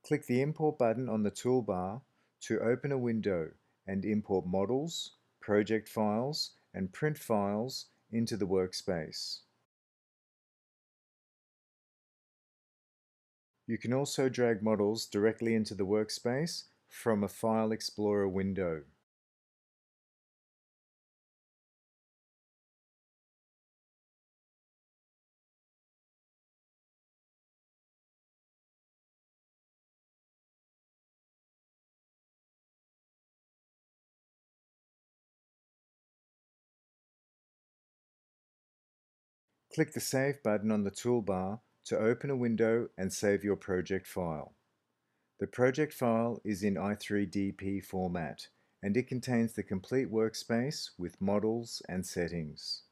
Click the Import button on the toolbar to open a window and import models, project files, and print files into the workspace. You can also drag models directly into the workspace from a File Explorer window. Click the Save button on the toolbar to open a window and save your project file. The project file is in i3DP format, and it contains the complete workspace with models and settings.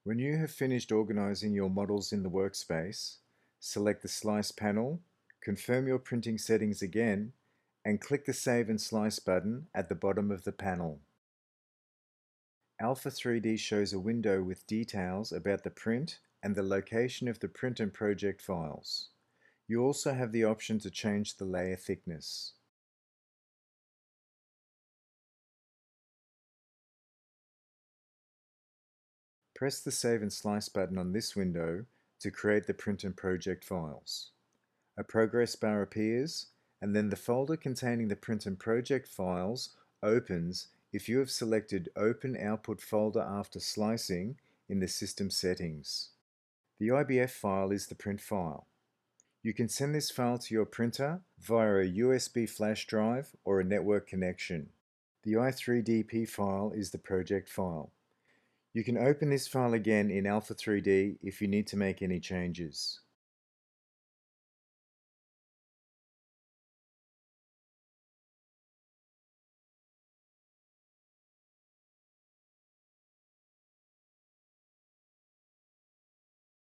When you have finished organizing your models in the workspace, select the Slice panel, confirm your printing settings again, and click the Save and Slice button at the bottom of the panel. Alpha 3D shows a window with details about the print and the location of the print and project files. You also have the option to change the layer thickness. Press the Save and Slice button on this window to create the print and project files. A progress bar appears, and then the folder containing the print and project files opens if you have selected Open Output Folder after slicing in the system settings. The IBF file is the print file. You can send this file to your printer via a USB flash drive or a network connection. The i3DP file is the project file. You can open this file again in Alpha 3D if you need to make any changes.